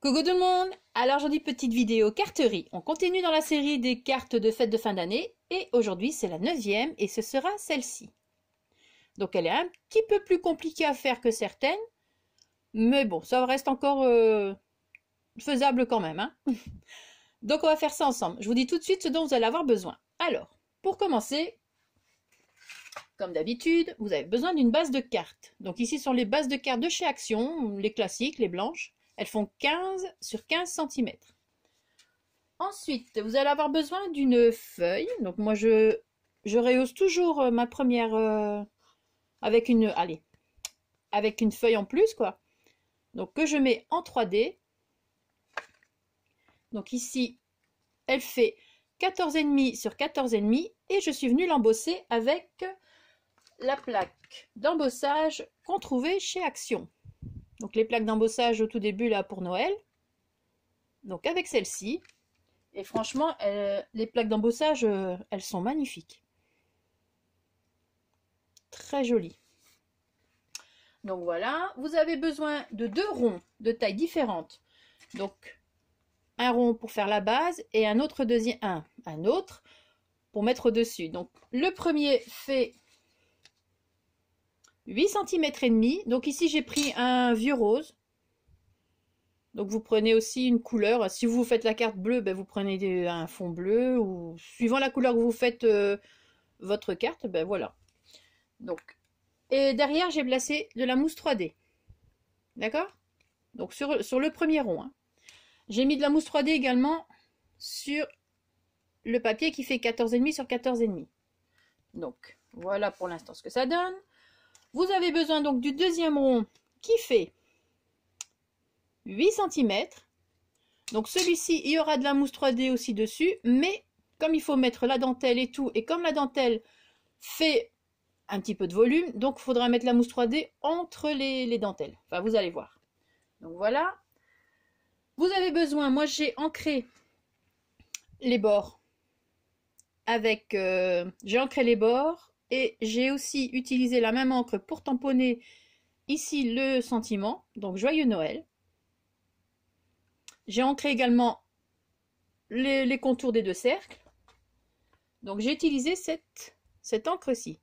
Coucou tout le monde! Alors aujourd'hui petite vidéo carterie. On continue dans la série des cartes de fête de fin d'année et aujourd'hui c'est la 9e et ce sera celle-ci. Donc elle est un petit peu plus compliquée à faire que certaines, mais bon ça reste encore faisable quand même, hein. Donc on va faire ça ensemble. Je vous dis tout de suite ce dont vous allez avoir besoin. Alors, pour commencer, comme d'habitude, vous avez besoin d'une base de cartes. Donc ici sont les bases de cartes de chez Action, les classiques, les blanches. Elles font 15 sur 15 cm. Ensuite, vous allez avoir besoin d'une feuille. Donc moi, je rehausse toujours ma première avec avec une feuille en plus, quoi. Donc que je mets en 3D. Donc ici, elle fait 14,5 sur 14,5 et je suis venue l'embosser avec la plaque d'embossage qu'on trouvait chez Action. Donc les plaques d'embossage au tout début là pour Noël. Donc avec celle-ci. Et franchement, les plaques d'embossage, elles sont magnifiques. Très jolies. Donc voilà, vous avez besoin de 2 ronds de taille différente. Donc un rond pour faire la base et un autre un autre pour mettre au-dessus. Donc le premier fait 8 cm et demi. Donc ici j'ai pris un vieux rose. Donc vous prenez aussi une couleur. Si vous faites la carte bleue, ben vous prenez un fond bleu ou suivant la couleur que vous faites votre carte, ben voilà. Donc et derrière j'ai placé de la mousse 3D. D'accord? Donc sur le premier rond. Hein. J'ai mis de la mousse 3D également sur le papier qui fait 14,5 sur 14,5. Donc voilà pour l'instant ce que ça donne. Vous avez besoin donc du deuxième rond qui fait 8 cm. Donc celui-ci, il y aura de la mousse 3D aussi dessus, mais comme il faut mettre la dentelle et tout, et comme la dentelle fait un petit peu de volume, donc il faudra mettre la mousse 3D entre les dentelles. Enfin, vous allez voir. Donc voilà. Vous avez besoin, moi j'ai ancré les bords avec... j'ai ancré les bords et j'ai aussi utilisé la même encre pour tamponner ici le sentiment, donc Joyeux Noël. J'ai ancré également les contours des 2 cercles. Donc j'ai utilisé cette encre-ci.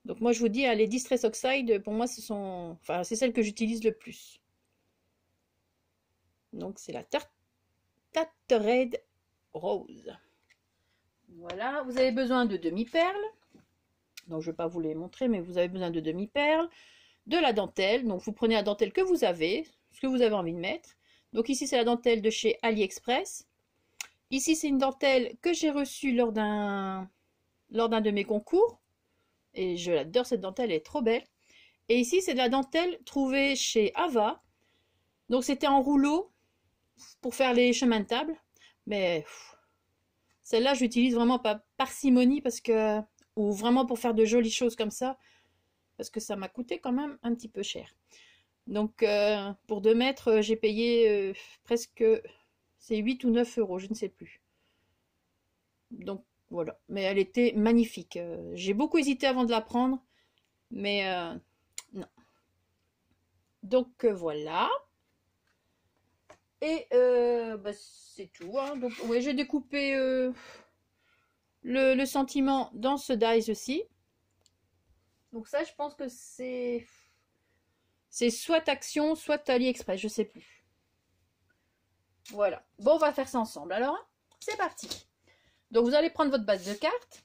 Donc moi je vous dis, les Distress Oxide, pour moi c'est celle que j'utilise le plus. Donc c'est la Red Rose. Voilà, vous avez besoin de demi-perles. Donc je ne vais pas vous les montrer, mais vous avez besoin de demi-perles, de la dentelle. Donc vous prenez la dentelle que vous avez, ce que vous avez envie de mettre. Donc ici c'est la dentelle de chez AliExpress. Ici c'est une dentelle que j'ai reçue lors d'un de mes concours. Et je l'adore cette dentelle, elle est trop belle. Et ici c'est de la dentelle trouvée chez Ava. Donc c'était en rouleau pour faire les chemins de table. Mais celle-là je l'utilise vraiment pas parcimonie parce que... ou vraiment pour faire de jolies choses comme ça. Parce que ça m'a coûté quand même un petit peu cher. Donc pour 2 mètres, j'ai payé presque... c'est 8 ou 9 euros, je ne sais plus. Donc voilà. Mais elle était magnifique. J'ai beaucoup hésité avant de la prendre. Mais non. Donc voilà. Et bah, c'est tout. Hein. Donc ouais, j'ai découpé le sentiment dans ce dies aussi. Donc ça, je pense que c'est soit Action, soit AliExpress, je sais plus. Voilà. Bon, on va faire ça ensemble. Alors, hein, c'est parti. Donc vous allez prendre votre base de cartes.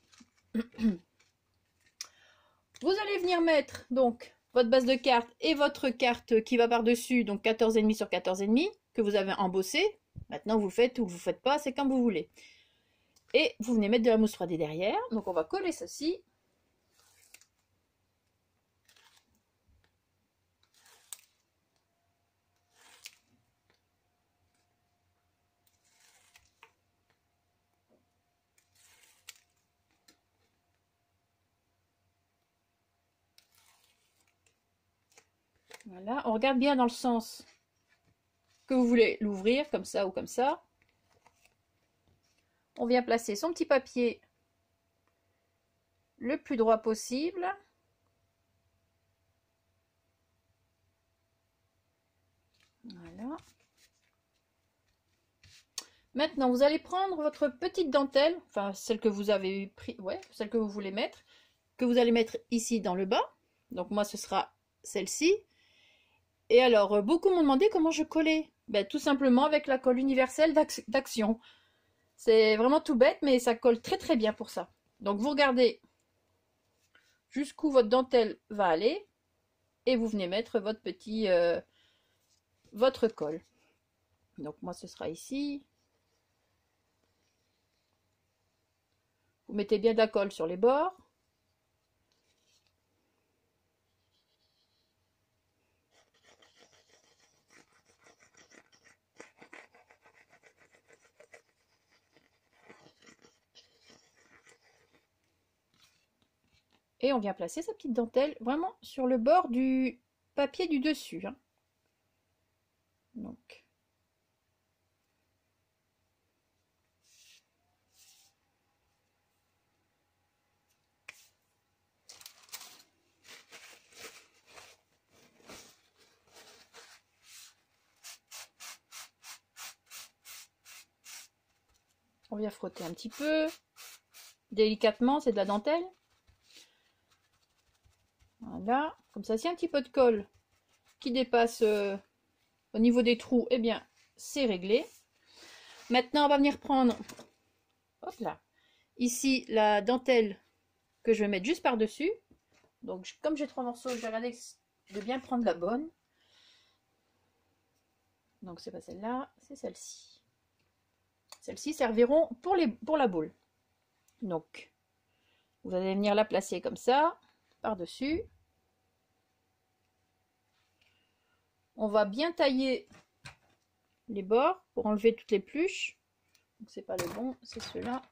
Vous allez venir mettre donc votre base de cartes et votre carte qui va par-dessus, donc 14,5 sur 14,5, que vous avez embossé. Maintenant, vous faites ou vous faites pas, c'est comme vous voulez. Et vous venez mettre de la mousse 3D derrière. Donc on va coller ceci. Voilà, on regarde bien dans le sens que vous voulez l'ouvrir, comme ça ou comme ça. On vient placer son petit papier le plus droit possible. Voilà. Maintenant, vous allez prendre votre petite dentelle, enfin celle que vous avez pris, ouais, celle que vous voulez mettre, que vous allez mettre ici dans le bas. Donc moi, ce sera celle-ci. Et alors, beaucoup m'ont demandé comment je collais. Ben, tout simplement avec la colle universelle d'Action. C'est vraiment tout bête, mais ça colle très très bien pour ça. Donc vous regardez jusqu'où votre dentelle va aller et vous venez mettre votre petit votre colle. Donc moi ce sera ici. Vous mettez bien de la colle sur les bords. Et on vient placer sa petite dentelle vraiment sur le bord du papier du dessus. Hein. Donc. On vient frotter un petit peu. Délicatement, c'est de la dentelle. Voilà. Comme ça, s'il y a un petit peu de colle qui dépasse au niveau des trous, eh bien, c'est réglé. Maintenant, on va venir prendre, hop là, ici, la dentelle que je vais mettre juste par-dessus. Donc, comme j'ai 3 morceaux, je vais regarder de bien prendre la bonne. Donc, c'est pas celle-là, c'est celle-ci. Celles-ci serviront pour la boule. Donc, vous allez venir la placer comme ça, par-dessus. On va bien tailler les bords pour enlever toutes les pluches. Donc, c'est pas le bon, c'est ceux-là.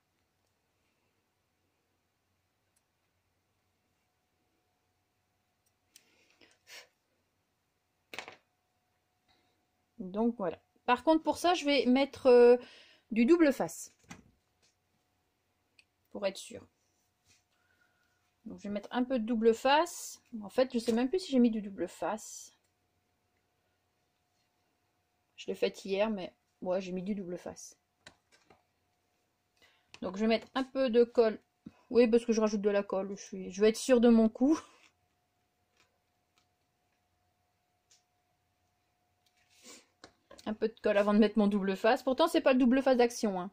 Donc, voilà. Par contre, pour ça, je vais mettre du double face. Pour être sûr. Donc, je vais mettre un peu de double face. En fait, je sais même plus si j'ai mis du double face. Je l'ai fait hier, mais ouais, j'ai mis du double face. Donc, je vais mettre un peu de colle. Oui, parce que je rajoute de la colle. Je vais être sûre de mon coup. Un peu de colle avant de mettre mon double face. Pourtant, c'est pas le double face d'Action. Hein.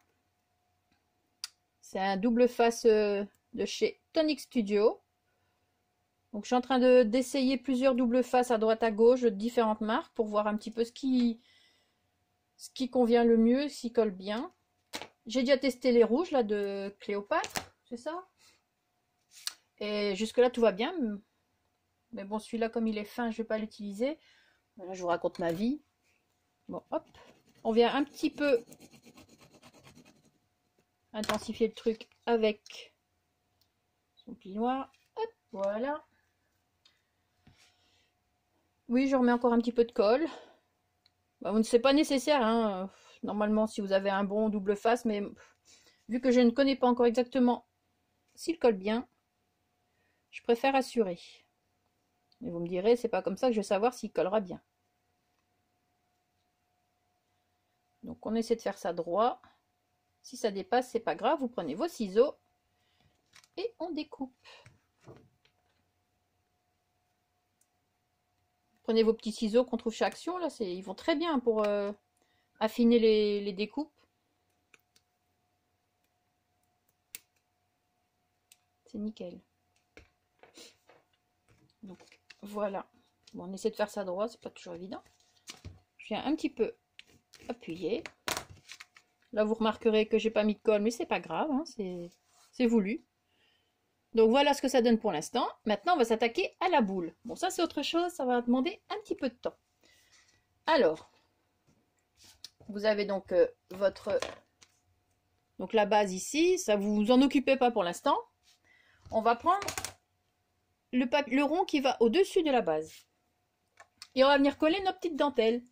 C'est un double face de chez Tonic Studio. Donc, je suis en train d'essayer plusieurs doubles faces à droite à gauche de différentes marques pour voir un petit peu ce qui convient le mieux, ce qui colle bien. J'ai déjà testé les rouges là de Cléopâtre, c'est ça. Et jusque là tout va bien. Mais bon, celui-là comme il est fin, je vais pas l'utiliser. Là, je vous raconte ma vie. Bon, hop, on vient un petit peu intensifier le truc avec son pli noir. Hop, voilà. Oui, je remets encore un petit peu de colle. Bon, c'est pas nécessaire, hein. Normalement, si vous avez un bon double face, mais vu que je ne connais pas encore exactement s'il colle bien, je préfère assurer. Et vous me direz, c'est pas comme ça que je vais savoir s'il collera bien. Donc on essaie de faire ça droit. Si ça dépasse, c'est pas grave, vous prenez vos ciseaux et on découpe. Prenez vos petits ciseaux qu'on trouve chez Action, là, ils vont très bien pour affiner les découpes. C'est nickel. Donc voilà. Bon, on essaie de faire ça droit, c'est pas toujours évident. Je viens un petit peu appuyer. Là, vous remarquerez que j'ai pas mis de colle, mais c'est pas grave, hein, c'est voulu. Donc voilà ce que ça donne pour l'instant. Maintenant, on va s'attaquer à la boule. Bon, ça c'est autre chose, ça va demander un petit peu de temps. Alors, vous avez donc donc la base ici, ça vous en occupez pas pour l'instant. On va prendre le rond qui va au-dessus de la base. Et on va venir coller nos petites dentelles.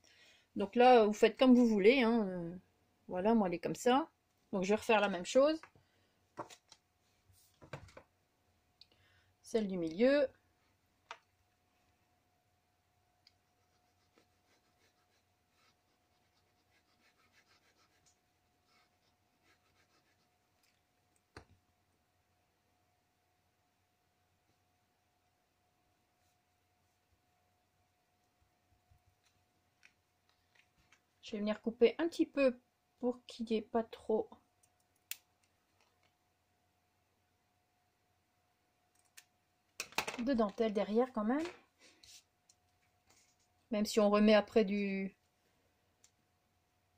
Donc là, vous faites comme vous voulez. Hein. Voilà, moi elle est comme ça. Donc je vais refaire la même chose. Celle du milieu. Je vais venir couper un petit peu pour qu'il n'y ait pas trop de dentelle derrière quand même. Même si on remet après du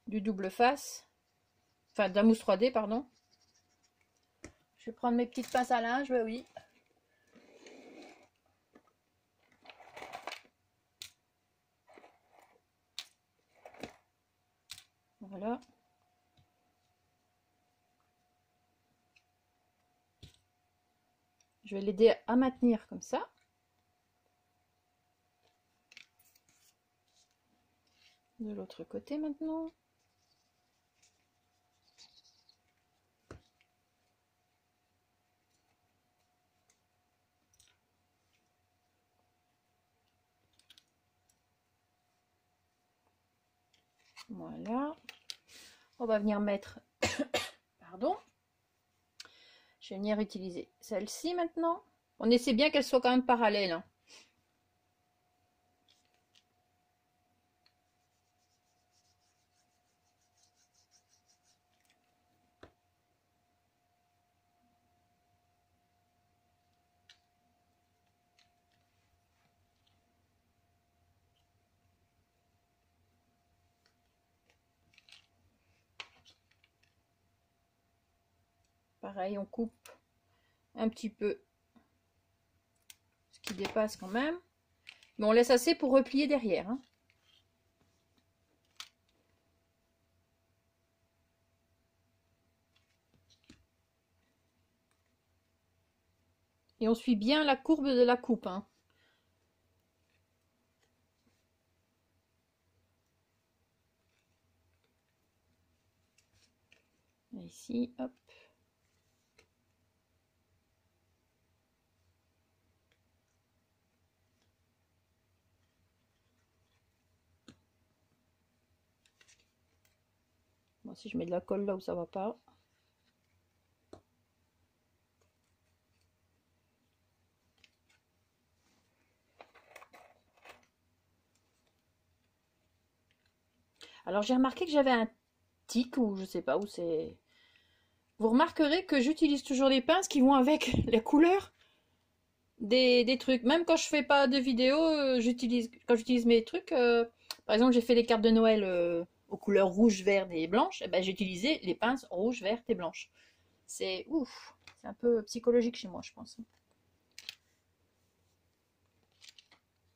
double face. Enfin, de la mousse 3D, pardon. Je vais prendre mes petites pinces à linge, bah oui. Voilà. Je vais l'aider à maintenir comme ça. De l'autre côté maintenant. Voilà. On va venir mettre... Pardon. Je vais venir utiliser celle-ci maintenant. On essaie bien qu'elle soit quand même parallèle, hein. Pareil, on coupe un petit peu ce qui dépasse quand même. Mais on laisse assez pour replier derrière, hein. Et on suit bien la courbe de la coupe, hein. Et ici, hop. Moi, si je mets de la colle là où ça va pas. Alors, j'ai remarqué que j'avais un tic, ou je sais pas où c'est. Vous remarquerez que j'utilise toujours les pinces qui vont avec la couleur des trucs. Même quand je fais pas de vidéo, quand j'utilise mes trucs, par exemple, j'ai fait les cartes de Noël aux couleurs rouge, vert et blanche, et ben, j'ai utilisé les pinces rouge, vert et blanche. C'est ouf, c'est un peu psychologique chez moi, je pense.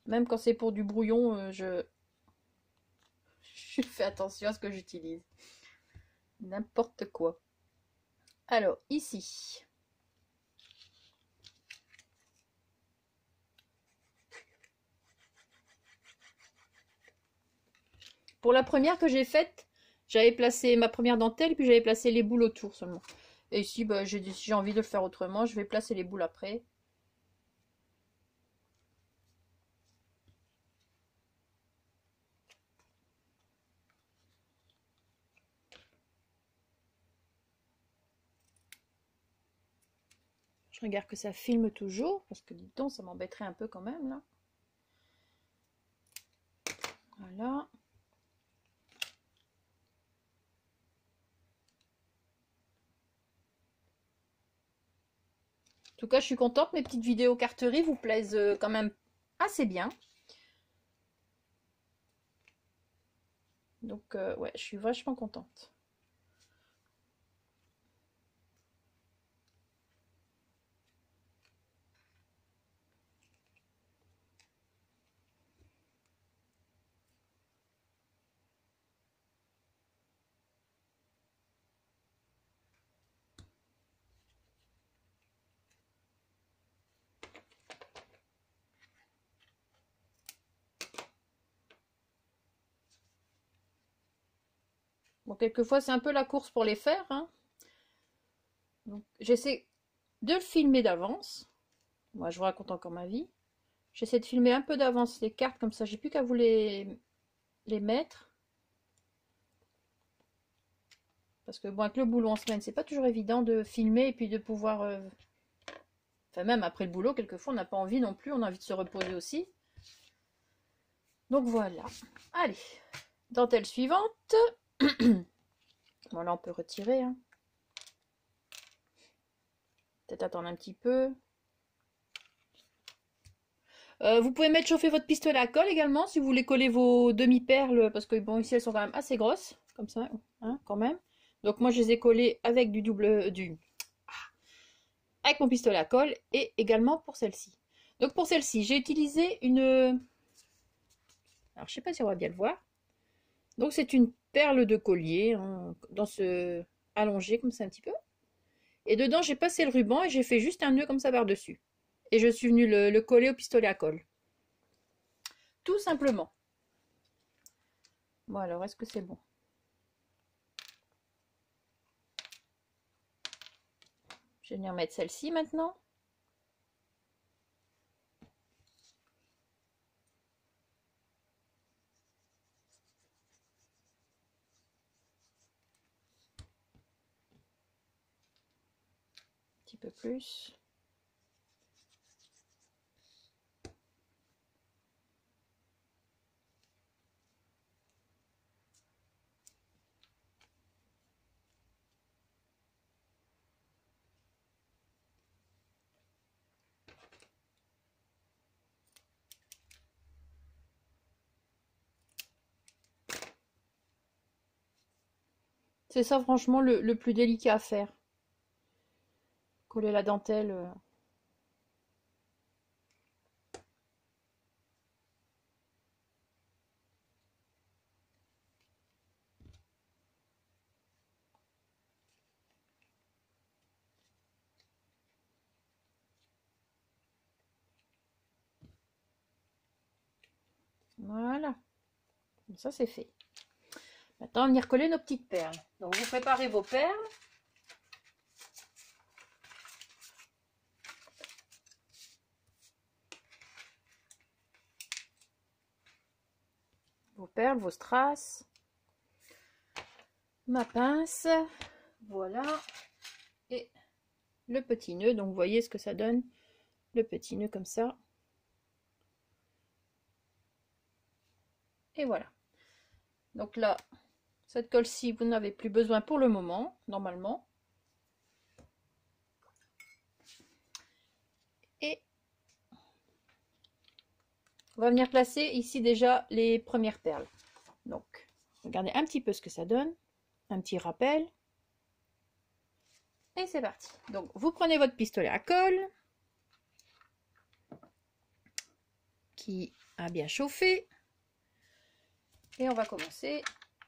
Même quand c'est pour du brouillon, je fais attention à ce que j'utilise. N'importe quoi. Alors, ici. Pour la première que j'ai faite, j'avais placé ma première dentelle, puis j'avais placé les boules autour seulement. Et ici, bah, j'ai envie de le faire autrement, je vais placer les boules après. Je regarde que ça filme toujours, parce que dis donc, ça m'embêterait un peu quand même là. Voilà. En tout cas, je suis contente, mes petites vidéos carterie vous plaisent quand même assez bien. Donc, ouais, je suis vachement contente. Bon, quelquefois, c'est un peu la course pour les faire, hein. Donc, j'essaie de le filmer d'avance. Moi, je vous raconte encore ma vie. J'essaie de filmer un peu d'avance les cartes, comme ça, j'ai plus qu'à vous les mettre. Parce que, bon, avec le boulot en semaine, c'est pas toujours évident de filmer et puis de pouvoir... Enfin, même après le boulot, quelquefois, on n'a pas envie non plus, on a envie de se reposer aussi. Donc, voilà. Allez. Dentelle suivante. Bon, là, on peut retirer. Hein. Peut-être attendre un petit peu. Vous pouvez mettre chauffer votre pistolet à colle également si vous voulez coller vos demi-perles. Parce que bon, ici, elles sont quand même assez grosses. Comme ça, hein, quand même. Donc, moi, je les ai collées avec du avec mon pistolet à colle. Et également pour celle-ci. Donc, pour celle-ci, j'ai utilisé une... Alors, je sais pas si on va bien le voir. Donc, c'est une perle de collier. Hein, dans ce... allongé comme ça un petit peu. Et dedans, j'ai passé le ruban et j'ai fait juste un nœud comme ça par-dessus. Et je suis venue le coller au pistolet à colle. Tout simplement. Bon, alors, est-ce que c'est bon? Je vais venir mettre celle-ci maintenant. Un petit peu plus. C'est ça, franchement, le plus délicat à faire. Coller la dentelle. Voilà. Ça, c'est fait. Maintenant, on va venir coller nos petites perles. Donc, vous préparez vos perles. Vos perles, vos strass. Ma pince. Voilà. Et le petit nœud. Donc, vous voyez ce que ça donne. Le petit nœud comme ça. Et voilà. Donc là, cette colle-ci, vous n'avez plus besoin pour le moment, normalement. Et on va venir placer ici déjà les premières perles. Donc, regardez un petit peu ce que ça donne. Un petit rappel. Et c'est parti. Donc, vous prenez votre pistolet à colle qui a bien chauffé. Et on va commencer.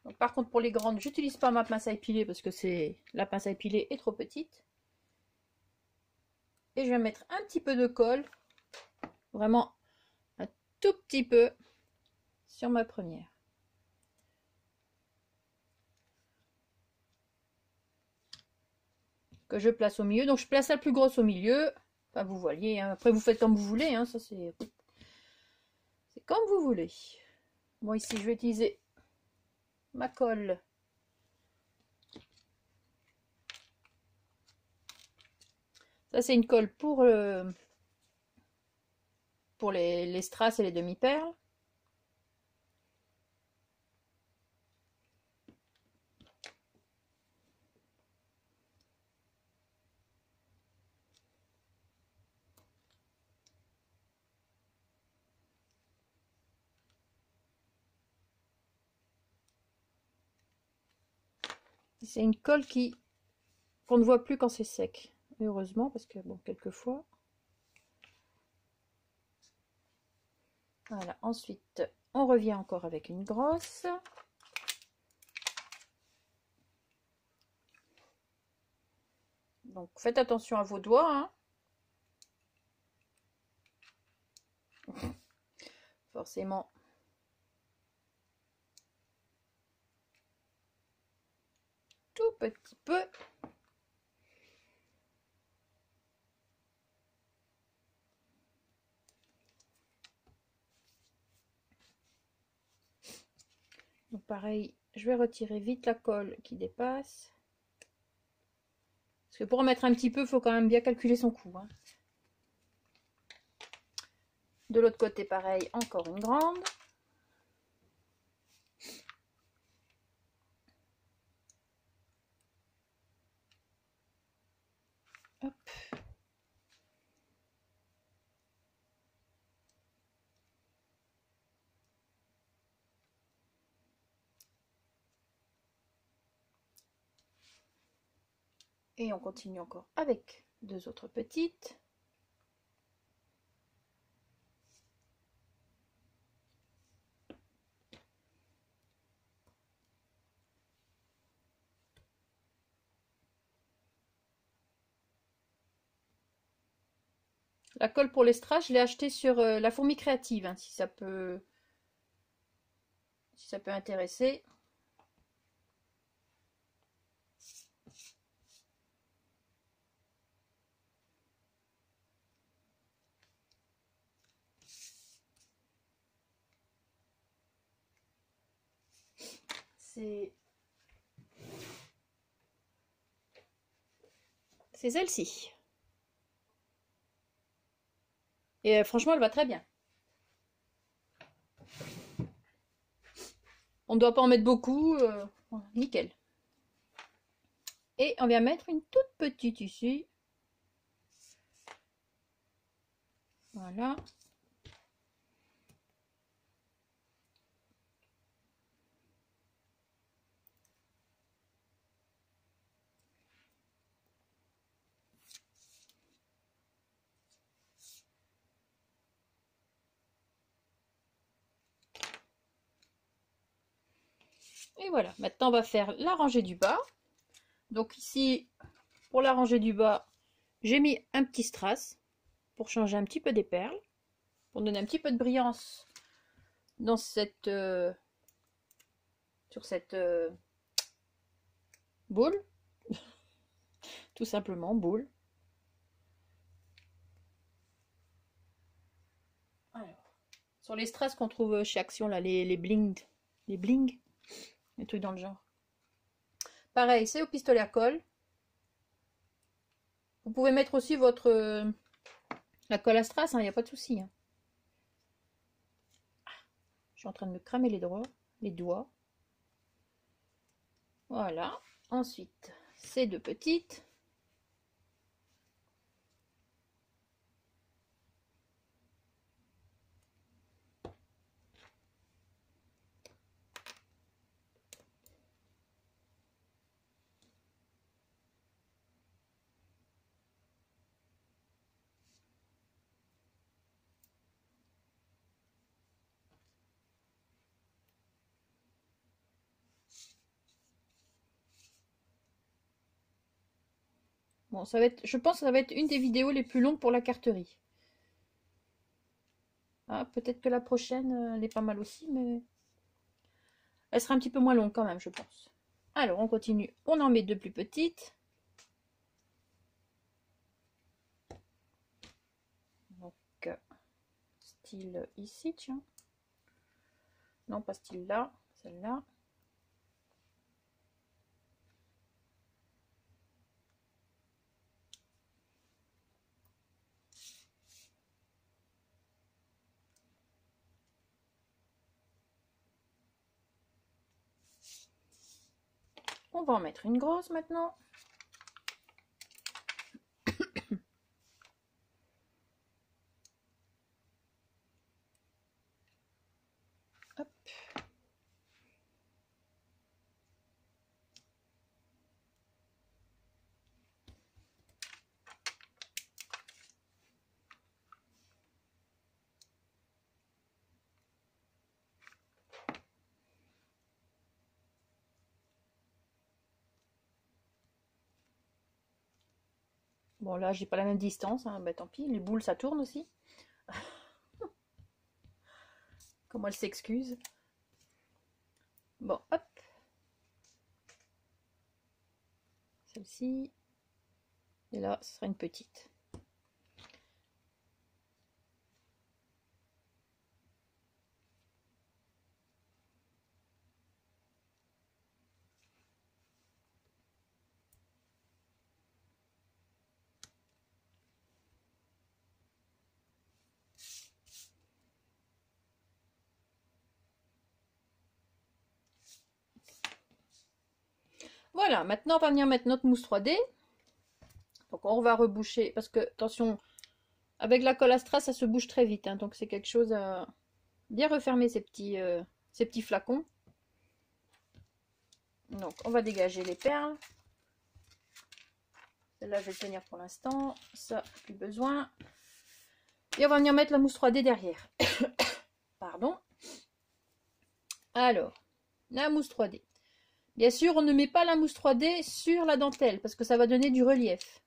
Donc, par contre, pour les grandes, j'utilise pas ma pince à épiler parce que la pince à épiler est trop petite. Et je vais mettre un petit peu de colle, vraiment un tout petit peu, sur ma première. Que je place au milieu. Donc, je place la plus grosse au milieu. Enfin, vous voyez. Hein. Après, vous faites comme vous voulez. Hein. Ça, c'est comme vous voulez. Bon, ici, je vais utiliser ma colle. Ça, c'est une colle pour les strass et les demi-perles. C'est une colle qu'on ne voit plus quand c'est sec. Heureusement, parce que bon, quelquefois. Voilà, ensuite, on revient encore avec une grosse. Donc, faites attention à vos doigts. Hein. Forcément. Tout petit peu. Donc pareil, je vais retirer vite la colle qui dépasse. Parce que pour en mettre un petit peu, il faut quand même bien calculer son coût. Hein. De l'autre côté, pareil, encore une grande. Et on continue encore avec deux autres petites. La colle pour les strass, je l'ai acheté sur la fourmi créative, hein, si ça peut intéresser. C'est celle-ci. Et franchement, elle va très bien. On ne doit pas en mettre beaucoup. Nickel. Et on vient mettre une toute petite ici. Voilà. Et voilà, maintenant on va faire la rangée du bas. Donc ici, pour la rangée du bas, j'ai mis un petit strass pour changer un petit peu des perles, pour donner un petit peu de brillance dans cette sur cette boule. Tout simplement, boule. Alors, sur les strass qu'on trouve chez Action, là, les bling, les trucs dans le genre. Pareil, c'est au pistolet à colle. Vous pouvez mettre aussi votre la colle à strass, il n'y a pas de souci. Hein. Je suis en train de me cramer les doigts. Voilà. Ensuite, ces deux petites. Bon, ça va être, je pense que ça va être une des vidéos les plus longues pour la carterie. Ah, peut-être que la prochaine, elle est pas mal aussi, mais elle sera un petit peu moins longue quand même, je pense. Alors, on continue. On en met deux plus petites. Donc, style ici, tiens. Non, pas style là, celle-là. On va en mettre une grosse maintenant. Hop. Bon, là, j'ai pas la même distance. Hein. Bah, tant pis, les boules, ça tourne aussi. Comment elle s'excuse. Bon, hop. Celle-ci. Et là, ce sera une petite. Voilà, maintenant on va venir mettre notre mousse 3D. Donc on va reboucher, parce que, attention, avec la colle à strass, ça se bouge très vite. Hein, donc c'est quelque chose à bien refermer ces petits flacons. Donc on va dégager les perles. Celle-là, je vais le tenir pour l'instant. Ça, plus besoin. Et on va venir mettre la mousse 3D derrière. Pardon. Alors, la mousse 3D. Bien sûr, on ne met pas la mousse 3D sur la dentelle parce que ça va donner du relief.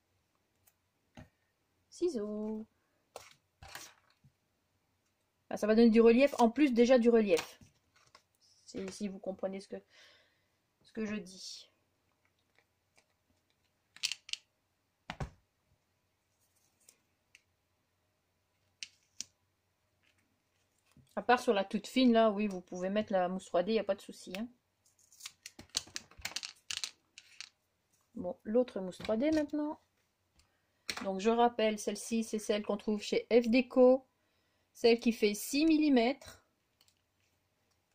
Ciseaux. Enfin, ça va donner du relief en plus déjà du relief. Si vous comprenez ce que je dis. À part sur la toute fine, là, oui, vous pouvez mettre la mousse 3D, il n'y a pas de souci. Hein. Bon, l'autre mousse 3D maintenant. Donc, je rappelle, celle-ci, c'est celle qu'on trouve chez F-Déco. Celle qui fait 6 mm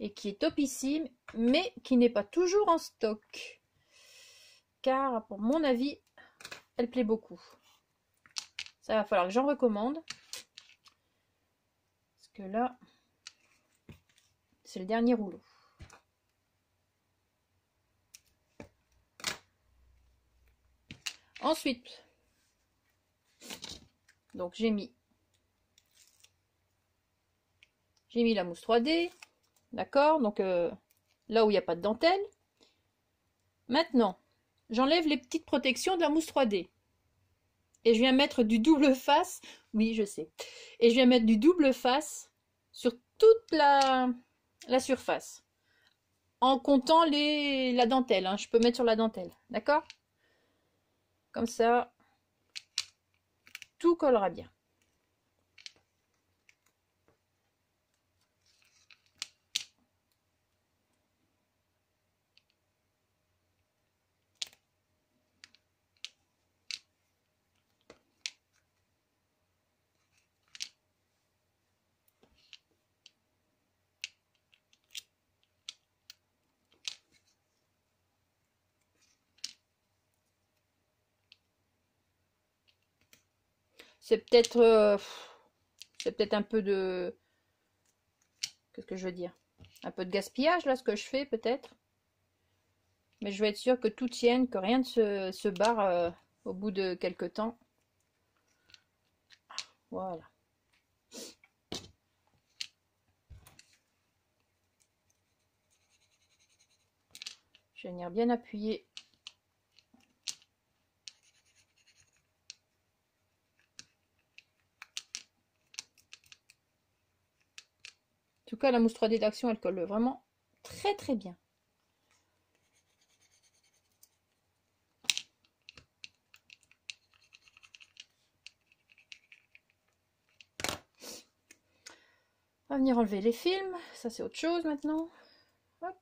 et qui est topissime, mais qui n'est pas toujours en stock. Car, pour mon avis, elle plaît beaucoup. Ça va falloir que j'en recommande. Parce que là, c'est le dernier rouleau. Ensuite, donc j'ai mis la mousse 3D, d'accord, donc là où il n'y a pas de dentelle. Maintenant, j'enlève les petites protections de la mousse 3D. Et je viens mettre du double face, oui je sais, et je viens mettre du double face sur toute la surface. En comptant la dentelle, hein. Je peux mettre sur la dentelle, d'accord? Comme ça, tout collera bien. C'est peut-être un peu de... Qu'est-ce que je veux dire? Un peu de gaspillage, là, ce que je fais, peut-être. Mais je vais être sûre que tout tienne, que rien ne se barre au bout de quelques temps. Voilà. Je vais venir bien appuyer. En tout cas, la mousse 3D d'Action, elle colle vraiment très très bien. On va venir enlever les films. Ça, c'est autre chose maintenant. Hop.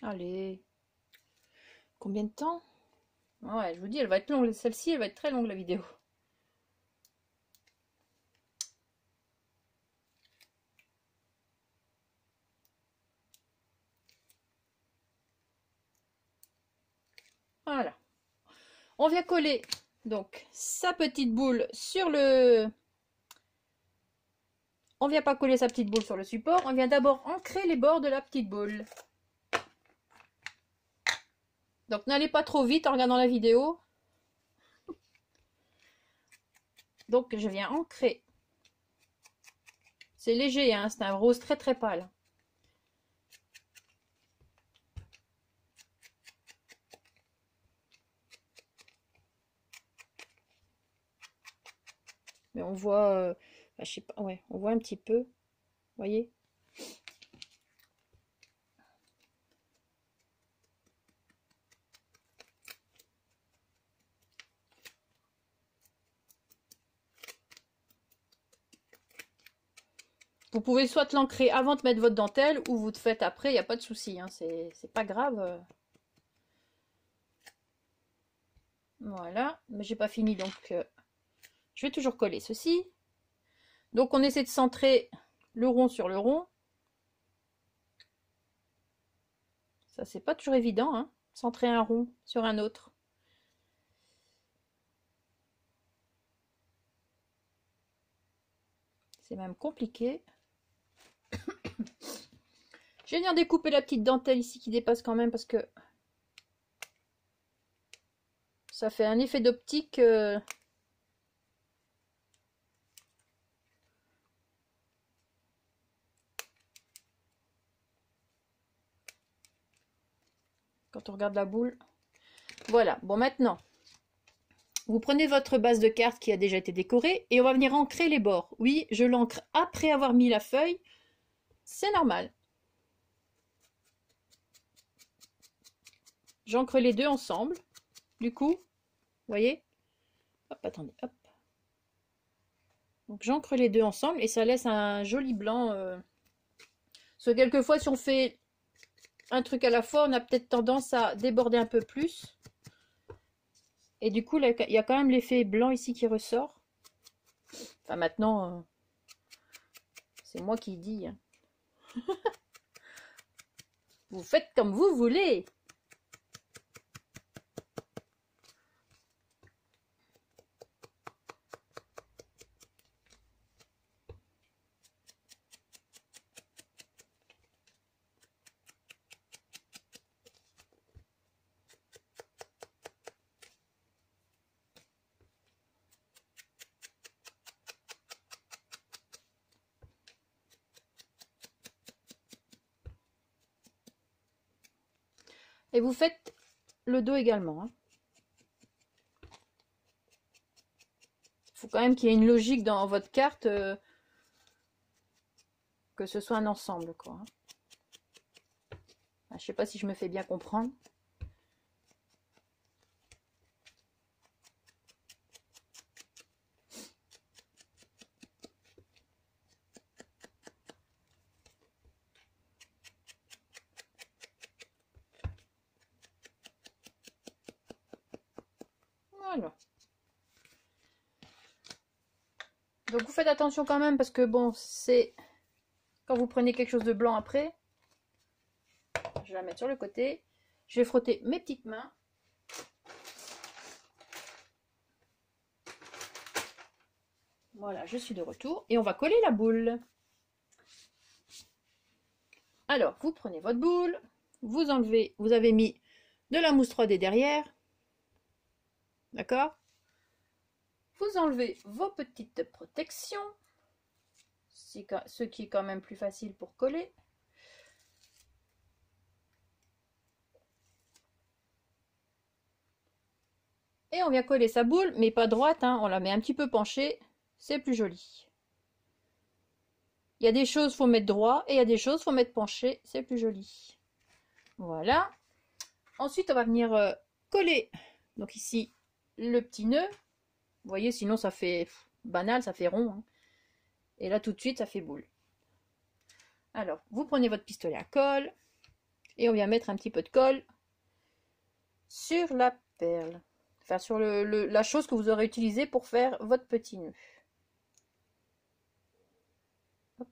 Allez. Combien de temps? Ouais, je vous dis, elle va être longue. Celle-ci, elle va être très longue, la vidéo. Voilà. On vient coller donc sa petite boule sur le... On vient pas coller sa petite boule sur le support, on vient d'abord ancrer les bords de la petite boule. Donc n'allez pas trop vite en regardant la vidéo. Donc je viens ancrer. C'est léger, hein, c'est un rose très très pâle. Mais on voit, je sais pas, ouais, on voit un petit peu, voyez. Vous pouvez soit l'ancrer avant de mettre votre dentelle ou vous le faites après, il n'y a pas de souci, hein, c'est pas grave. Voilà, mais j'ai pas fini donc je vais toujours coller ceci. Donc on essaie de centrer le rond sur le rond. Ça c'est pas toujours évident, hein, centrer un rond sur un autre. C'est même compliqué. Je vais venir découper la petite dentelle ici qui dépasse quand même parce que ça fait un effet d'optique. Quand on regarde la boule. Voilà, bon maintenant, vous prenez votre base de carte qui a déjà été décorée et on va venir ancrer les bords. Oui, je l'ancre après avoir mis la feuille, c'est normal. J'ancre les deux ensemble, du coup, vous voyez? Hop, attendez, hop. Donc j'ancre les deux ensemble et ça laisse un joli blanc. Parce que quelquefois, si on fait un truc à la fois, on a peut-être tendance à déborder un peu plus. Et du coup, là, il y a quand même l'effet blanc ici qui ressort. Enfin, maintenant, c'est moi qui dis. Hein. Vous faites comme vous voulez. Et vous faites le dos également. Hein. Faut quand même qu'il y ait une logique dans votre carte, que ce soit un ensemble, quoi. Hein. Je sais pas si je me fais bien comprendre. Voilà. Donc vous faites attention quand même parce que bon, c'est quand vous prenez quelque chose de blanc après. Je vais la mettre sur le côté. Je vais frotter mes petites mains. Voilà, je suis de retour et on va coller la boule. Alors, vous prenez votre boule, vous enlevez, vous avez mis de la mousse 3D derrière. D'accord? Vous enlevez vos petites protections, ce qui est quand même plus facile pour coller. Et on vient coller sa boule, mais pas droite, hein, on la met un petit peu penchée, c'est plus joli. Il y a des choses, faut mettre droit, et il y a des choses, faut mettre penché, c'est plus joli. Voilà. Ensuite, on va venir coller, donc ici, le petit nœud. Vous voyez, sinon ça fait banal, ça fait rond. Hein. Et là, tout de suite, ça fait boule. Alors, vous prenez votre pistolet à colle, et on vient mettre un petit peu de colle sur la perle. Enfin, sur la chose que vous aurez utilisée pour faire votre petit nœud. Hop.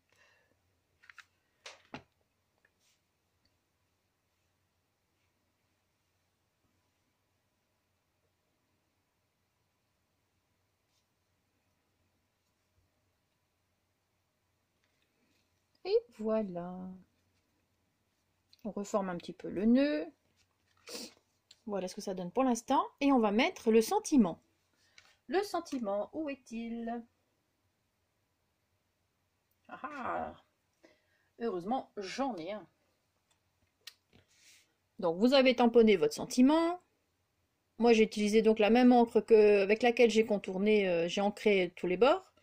Et voilà. On reforme un petit peu le nœud. Voilà ce que ça donne pour l'instant. Et on va mettre le sentiment. Le sentiment, où est-il? Ah, heureusement, j'en ai un. Donc, vous avez tamponné votre sentiment. Moi, j'ai utilisé donc la même encre avec laquelle j'ai contourné, j'ai ancré tous les bords.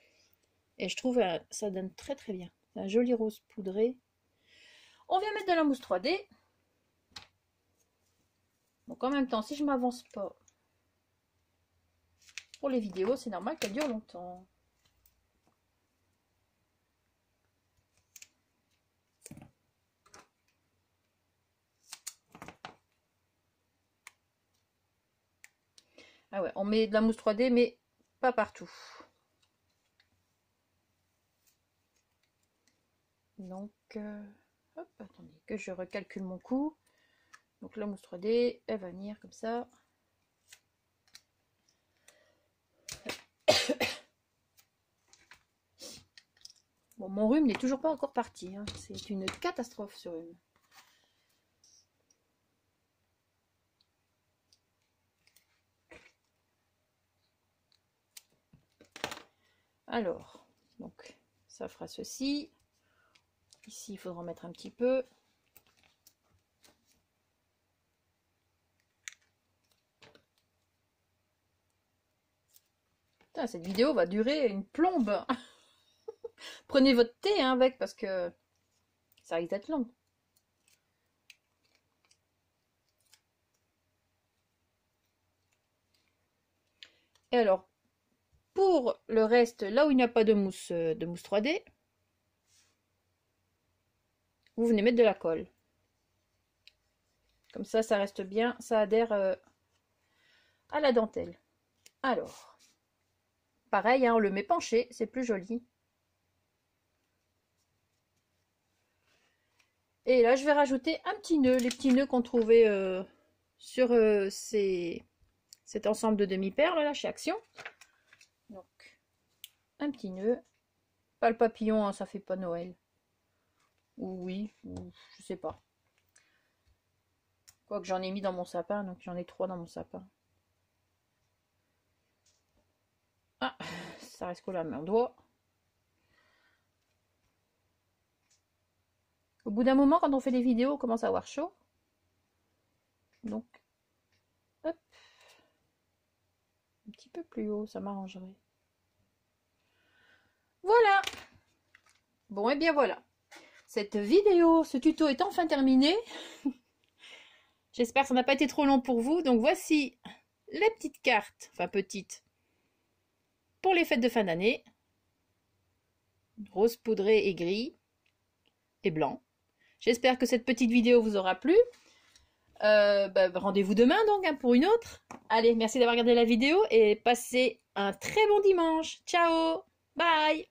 Et je trouve que ça donne très très bien. C'est un joli rose poudré. On vient mettre de la mousse 3D. Donc en même temps, si je m'avance pas pour les vidéos, c'est normal qu'elles durent longtemps. Ah ouais, on met de la mousse 3D, mais pas partout. Donc, hop, attendez, que je recalcule mon coup. Donc la mousse 3D, elle va venir comme ça. Bon, mon rhume n'est toujours pas encore parti. Hein. C'est une catastrophe ce rhume. Alors, donc ça fera ceci. Ici, il faudra en mettre un petit peu. Putain, cette vidéo va durer une plombe. Prenez votre thé hein, avec parce que ça risque d'être long. Et alors, pour le reste, là où il n'y a pas de mousse 3D, vous venez mettre de la colle. Comme ça reste bien, ça adhère à la dentelle. Alors, pareil, hein, on le met penché, c'est plus joli. Et là, je vais rajouter un petit nœud, les petits nœuds qu'on trouvait sur cet ensemble de demi-perles là chez Action. Donc, un petit nœud. Pas le papillon, hein, ça fait pas Noël. Ou oui, ou je sais pas. Quoique j'en ai mis dans mon sapin, donc j'en ai 3 dans mon sapin. Ah, ça reste collé à mon doigt. Au bout d'un moment, quand on fait des vidéos, on commence à avoir chaud. Donc, hop. Un petit peu plus haut, ça m'arrangerait. Voilà. Bon, et bien voilà. Cette vidéo, ce tuto est enfin terminé. J'espère que ça n'a pas été trop long pour vous. Donc voici les petites cartes, enfin petites, pour les fêtes de fin d'année. Rose poudré et gris et blanc. J'espère que cette petite vidéo vous aura plu. Rendez-vous demain donc hein, pour une autre. Allez, merci d'avoir regardé la vidéo et passez un très bon dimanche. Ciao, bye.